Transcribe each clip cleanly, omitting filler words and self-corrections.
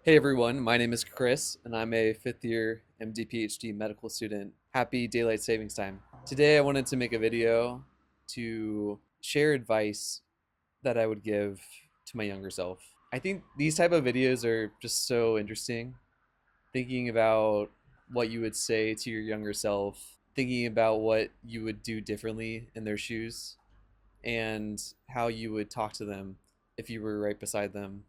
Hey everyone, my name is Chris, and I'm a fifth year MD PhD medical student. Happy daylight savings time. Today I wanted to make a video to share advice that I would give to my younger self. I think these type of videos are just so interesting. Thinking about what you would say to your younger self, thinking about what you would do differently in their shoes, and how you would talk to them if you were right beside them.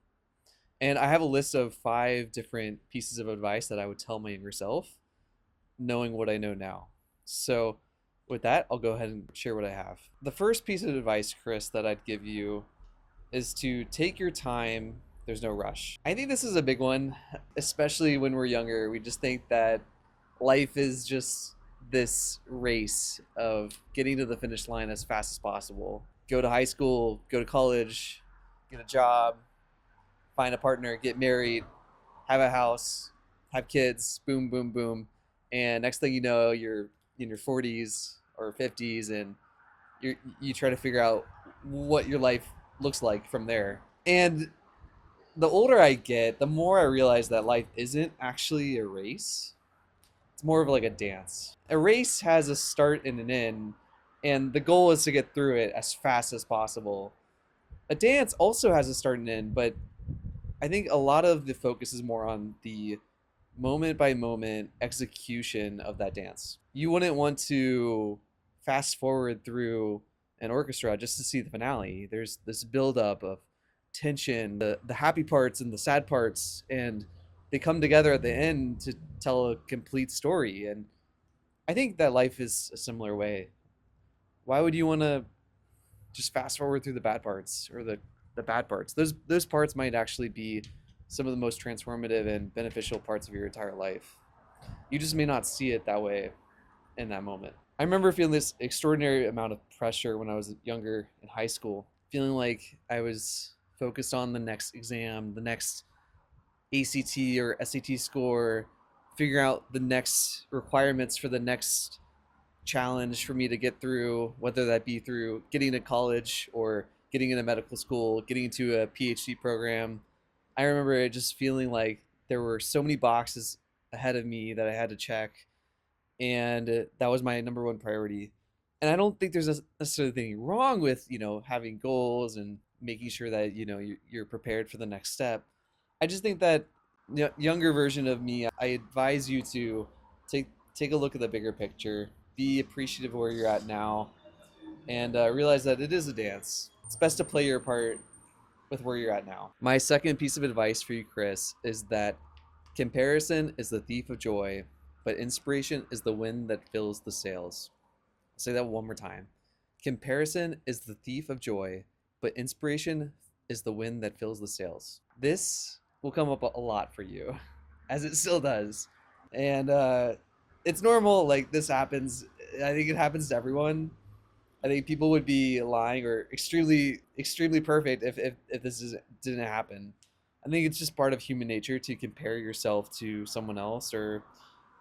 And I have a list of 5 different pieces of advice that I would tell my younger self, knowing what I know now. So, with that, I'll go ahead and share what I have. The first piece of advice, Chris, that I'd give you is to take your time. There's no rush. I think this is a big one, especially when we're younger. We just think that life is just this race of getting to the finish line as fast as possible. Go to high school, go to college, get a job, find a partner, get married, have a house, have kids, boom, boom, boom. And next thing you know, you're in your 40s or 50s and you try to figure out what your life looks like from there. And the older I get, the more I realize that life isn't actually a race. It's more of like a dance. A race has a start and an end, and the goal is to get through it as fast as possible. A dance also has a start and end, but I think a lot of the focus is more on the moment by moment execution of that dance. You wouldn't want to fast forward through an orchestra just to see the finale. There's this buildup of tension, the happy parts and the sad parts, and they come together at the end to tell a complete story. And I think that life is a similar way. Why would you want to just fast forward through the bad parts or the bad parts? Those parts might actually be some of the most transformative and beneficial parts of your entire life. You just may not see it that way in that moment. I remember feeling this extraordinary amount of pressure when I was younger in high school, feeling like I was focused on the next exam, the next ACT or SAT score, figuring out the next requirements for the next challenge for me to get through, whether that be through getting to college or getting into medical school, getting into a PhD program. I remember just feeling like there were so many boxes ahead of me that I had to check, and that was my number one priority. And I don't think there's necessarily anything wrong with having goals and making sure that you're prepared for the next step. I just think that younger version of me, I advise you to take a look at the bigger picture, be appreciative of where you're at now, and realize that it is a dance. It's best to play your part with where you're at now. My second piece of advice for you, Chris, is that comparison is the thief of joy, but inspiration is the wind that fills the sails. I'll say that one more time. Comparison is the thief of joy, but inspiration is the wind that fills the sails. This will come up a lot for you, as it still does. And it's normal, like this happens. I think it happens to everyone. I think people would be lying or extremely perfect if didn't happen. I think it's just part of human nature to compare yourself to someone else or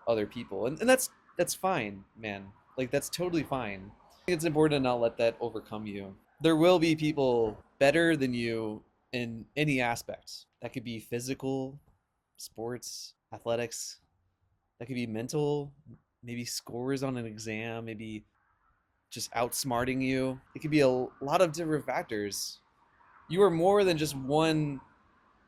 other people, and that's fine, man. Like that's totally fine. I think it's important to not let that overcome you. There will be people better than you in any aspect. That could be physical, sports, athletics. That could be mental, maybe scores on an exam, maybe just outsmarting you. It could be a lot of different factors. You are more than just one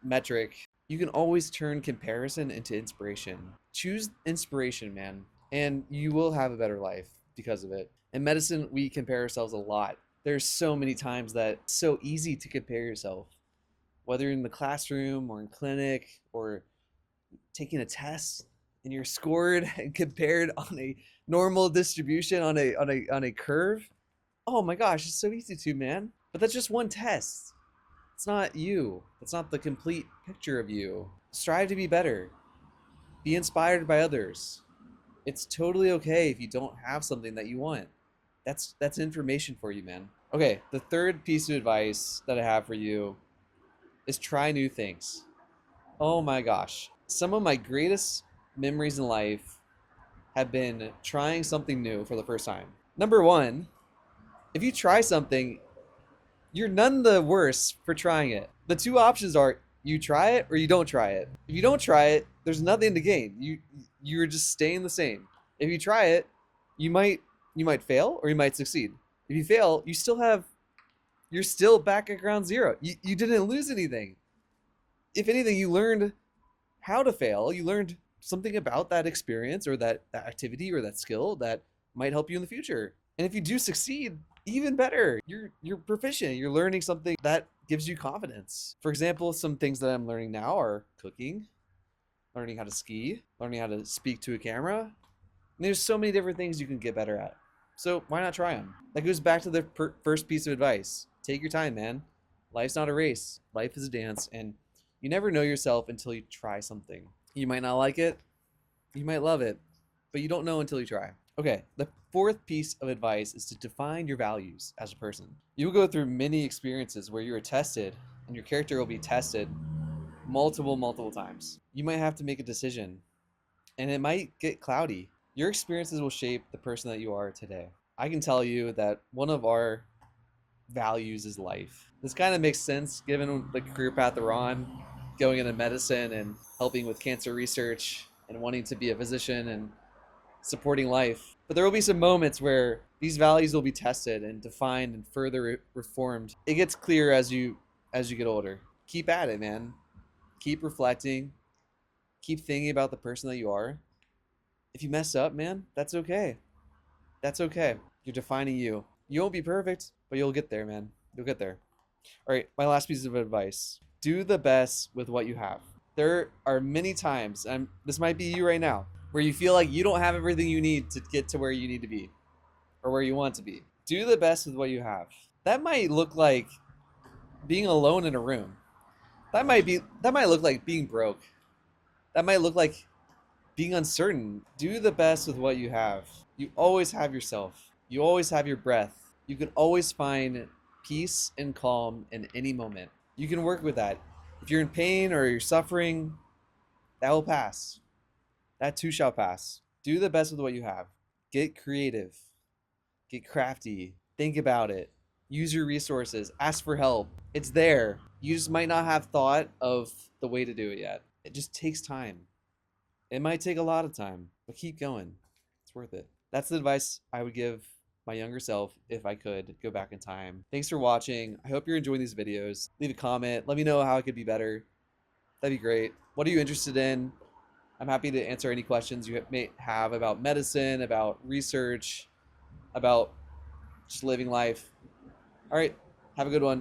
metric. You can always turn comparison into inspiration. Choose inspiration, man, and you will have a better life because of it. In medicine, we compare ourselves a lot. There's so many times that it's so easy to compare yourself, whether in the classroom or in clinic or taking a test and you're scored and compared on a normal distribution on a curve. Oh my gosh, it's so easy to, man. But that's just one test. It's not you. It's not the complete picture of you. Strive to be better. Be inspired by others. It's totally okay if you don't have something that you want. That's information for you, man. Okay, the third piece of advice that I have for you is try new things. Oh my gosh. Some of my greatest memories in life have been trying something new for the first time. Number one, if you try something, you're none the worse for trying it. The two options are You try it or you don't try it. If you don't try it, there's nothing to gain. You're just staying the same. If you try it, you might you might fail or you might succeed. If you fail, you're still back at ground zero. You didn't lose anything. If anything, you learned how to fail. You learned something about that experience or that activity or that skill that might help you in the future. And if you do succeed, even better. You're proficient. You're learning something that gives you confidence. For example, some things that I'm learning now are cooking, learning how to ski, learning how to speak to a camera. And there's so many different things you can get better at. So why not try them? That goes back to the first piece of advice. Take your time, man. Life's not a race. Life is a dance, and you never know yourself until you try something. You might not like it, you might love it, but you don't know until you try. Okay, the fourth piece of advice is to define your values as a person. You'll go through many experiences where you are tested, and your character will be tested multiple times. You might have to make a decision, and it might get cloudy. Your experiences will shape the person that you are today. I can tell you that one of our values is life. This kind of makes sense given the career path we're on, going into medicine and helping with cancer research and wanting to be a physician and supporting life. But there will be some moments where these values will be tested and defined and further reformed. It gets clear as you get older. Keep at it, man. Keep reflecting. Keep thinking about the person that you are. If you mess up, man, that's okay. That's okay. You're defining you. You won't be perfect, but you'll get there, man. You'll get there. All right, my last piece of advice. Do the best with what you have. There are many times, and this might be you right now, where you feel like you don't have everything you need to get to where you need to be or where you want to be. Do the best with what you have. That might look like being alone in a room. That might look like being broke. That might look like being uncertain. Do the best with what you have. You always have yourself. You always have your breath. You can always find peace and calm in any moment. You can work with that. If you're in pain or you're suffering, that will pass. That too shall pass. Do the best with what you have. Get creative. Get crafty. Think about it. Use your resources. Ask for help. It's there. You just might not have thought of the way to do it yet. It just takes time. It might take a lot of time, but keep going. It's worth it. That's the advice I would give my younger self if I could go back in time. Thanks for watching. I hope you're enjoying these videos. Leave a comment. Let me know how it could be better. That'd be great. What are you interested in? I'm happy to answer any questions you may have about medicine, about research, about just living life. All right. Have a good one.